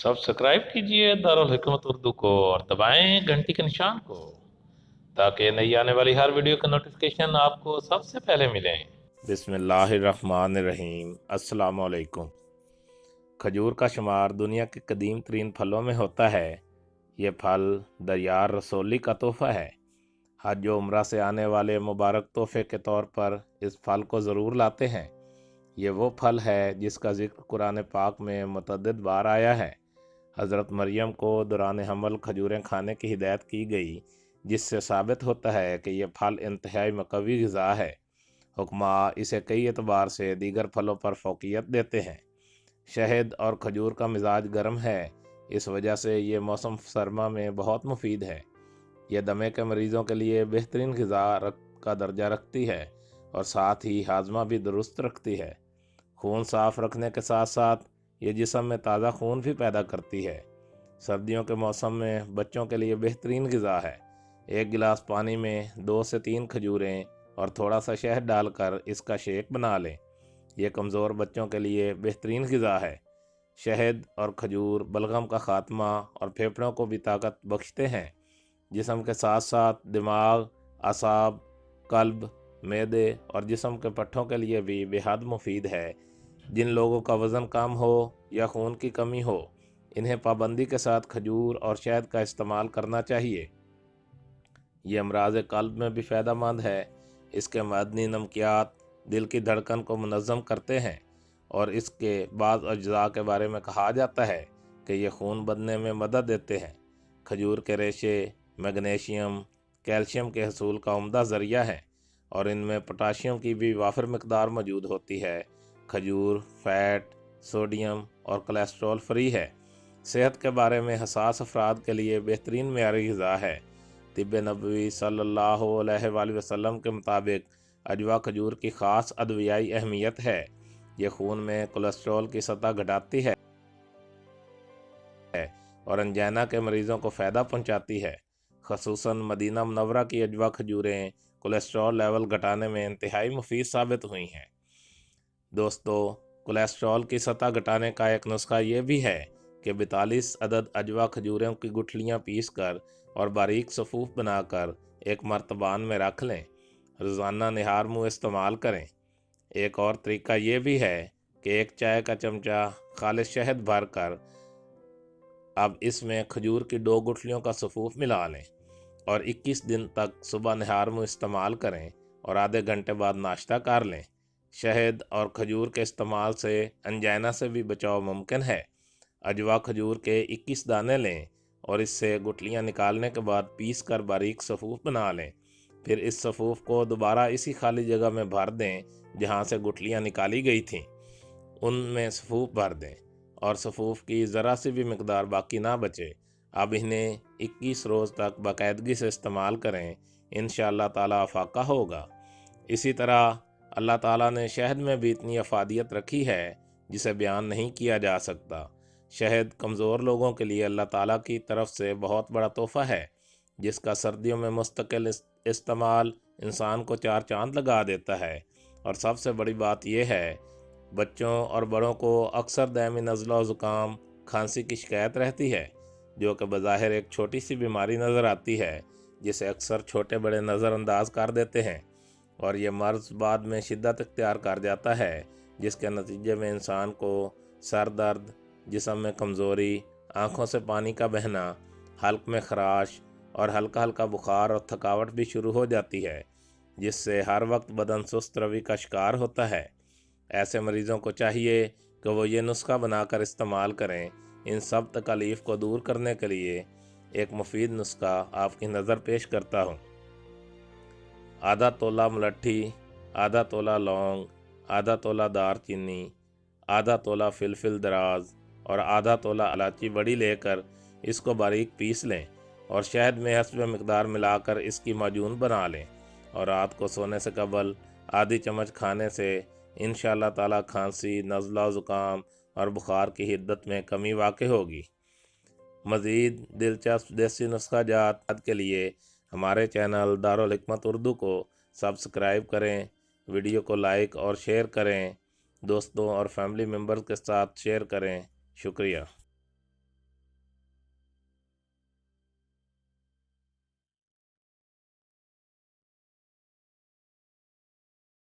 Subscribe कीजिए दारुल हिकमत उर्दू को और दबाएं घंटी के निशान को ताकि नई आने वाली हर वीडियो का नोटिफिकेशन आपको सबसे पहले मिले। बिस्मिल्लाहिर्रहमानिर्रहीम। अस्सलाम वालेकुम। खजूर का शुमार दुनिया के कदीम तरीन फलों में होता है। ये फल दरियार रसोली का तोहफ़ा है। हज व उम्रा से आने वाले मुबारक तोहफे के तौर पर इस फल को ज़रूर लाते हैं। ये वो फल है जिसका जिक्र कुरान पाक में मुतअद्दिद बार आया है। हज़रत मरियम को दौरान हमल खजूरें खाने की हिदायत की गई, जिससे साबित होता है कि यह फल इंतहाई मकवी ग़िज़ा है। हुक्मा इसे कई एतबार से दीगर फलों पर फ़ौक़ियत देते हैं। शहद और खजूर का मिजाज गर्म है, इस वजह से ये मौसम सरमा में बहुत मुफीद है। यह दमे के मरीज़ों के लिए बेहतरीन ग़िज़ा का दर्जा रखती है और साथ ही हाजमा भी दुरुस्त रखती है। खून साफ़ रखने के साथ साथ ये जिस्म में ताज़ा खून भी पैदा करती है। सर्दियों के मौसम में बच्चों के लिए बेहतरीन ग़िज़ा है। एक गिलास पानी में 2 से 3 खजूरें और थोड़ा सा शहद डालकर इसका शेक बना लें। यह कमज़ोर बच्चों के लिए बेहतरीन ग़िज़ा है। शहद और खजूर बलगम का ख़ात्मा और फेफड़ों को भी ताकत बख्शते हैं। जिस्म के साथ साथ दिमाग, असाब, कल्ब, मैदे और जिस्म के पट्ठों के लिए भी बेहद मुफीद है। जिन लोगों का वज़न कम हो या खून की कमी हो, इन्हें पाबंदी के साथ खजूर और शहद का इस्तेमाल करना चाहिए। ये अमराज़ कल्ब में भी फ़ायदेमंद है। इसके मादनी नमकियात दिल की धड़कन को मुनज़्ज़म करते हैं और इसके बाज़ अज्ज़ा के बारे में कहा जाता है कि ये खून बनने में मदद देते हैं। खजूर के रेशे मैग्नीशियम, कैल्शियम के हसूल का उम्दा ज़रिया है और इनमें पोटाशियम की भी वाफिर मकदार मौजूद होती है। खजूर फ़ैट, सोडियम और कोलेस्ट्रॉल फ्री है। सेहत के बारे में हसास अफराद के लिए बेहतरीन मेयारी ग़िज़ा है। तिब्बे नबवी सल्लल्लाहु अलैहि वसल्लम के मुताबिक अजवा खजूर की ख़ास अदवियाई अहमियत है। ये खून में कोलेस्ट्रॉल की सतह घटाती है और अंजाना के मरीज़ों को फ़ायदा पहुंचाती है। ख़ुसूसन मदीना मुनव्वरा की अजवा खजूरें कोलेस्ट्रॉल लेवल घटाने में इंतहाई मुफीद साबित हुई हैं। दोस्तों, कोलेस्ट्रॉल की सतह घटाने का एक नुस्खा ये भी है कि 42 अदद अजवा खजूरों की गुठलियाँ पीस कर और बारीक सफ़ूफ बनाकर एक मर्तबान में रख लें। रोज़ाना निहार मुँह इस्तेमाल करें। एक और तरीका ये भी है कि एक चाय का चमचा खालिस शहद भर कर अब इसमें खजूर की 2 गुठलियों का सफ़ूफ मिला लें और 21 दिन तक सुबह निहार मुँह इस्तेमाल करें और आधे घंटे बाद नाश्ता कर लें। शहद और खजूर के इस्तेमाल से अंजाइना से भी बचाव मुमकिन है। अजवा खजूर के 21 दाने लें और इससे गुठलियाँ निकालने के बाद पीस कर बारीक सफ़ूफ बना लें। फिर इस सफ़ूफ को दोबारा इसी खाली जगह में भर दें जहाँ से गुठलियाँ निकाली गई थीं। उनमें सफ़ूफ भर दें और सफ़ूफ की ज़रा सी भी मकदार बाकी ना बचे। अब इन्हें 21 रोज़ तक बाकायदगी से इस्तेमाल करें, इंशाअल्लाह ताला अफ़ाका होगा। इसी तरह अल्लाह ताला ने शहद में भी इतनी अफादियत रखी है जिसे बयान नहीं किया जा सकता। शहद कमज़ोर लोगों के लिए अल्लाह ताला की तरफ से बहुत बड़ा तोहफ़ा है, जिसका सर्दियों में मुस्तकिल इस्तेमाल इंसान को 4 चांद लगा देता है। और सबसे बड़ी बात यह है, बच्चों और बड़ों को अक्सर दायमी नज़ला ज़ुकाम, खांसी की शिकायत रहती है, जो कि बज़ाहिर एक छोटी सी बीमारी नज़र आती है, जिसे अक्सर छोटे बड़े नज़रअंदाज कर देते हैं और ये मर्ज़ बाद में शिद्दत इख्तियार कर जाता है, जिसके नतीजे में इंसान को सर दर्द, जिस्म में कमज़ोरी, आँखों से पानी का बहना, हल्क में खराश और हल्का हल्का बुखार और थकावट भी शुरू हो जाती है, जिससे हर वक्त बदन सुस्त रवि का शिकार होता है। ऐसे मरीज़ों को चाहिए कि वो ये नुस्खा बनाकर इस्तेमाल करें। इन सब तकलीफ़ को दूर करने के लिए एक मुफीद नुस्खा आपकी नज़र पेश करता हूँ। आधा तोला मुलट्ठी, आधा तोला लौंग, आधा तोला दार चीनी, आधा तोला फिलफिल दराज और आधा तोला इलायची बड़ी लेकर इसको बारीक पीस लें और शहद में हस्ब मिकदार मिलाकर इसकी माजून बना लें और रात को सोने से कबल आधी चम्मच खाने से इंशाअल्लाह ताला खांसी, नज़ला ज़ुकाम और बुखार की हिद्दत में कमी वाक़ई होगी। मज़ीद दिलचस्प देसी नुस्खा जात के लिए हमारे चैनल दारुल हिकमत उर्दू को सब्सक्राइब करें, वीडियो को लाइक और शेयर करें, दोस्तों और फैमिली मेम्बर्स के साथ शेयर करें। शुक्रिया।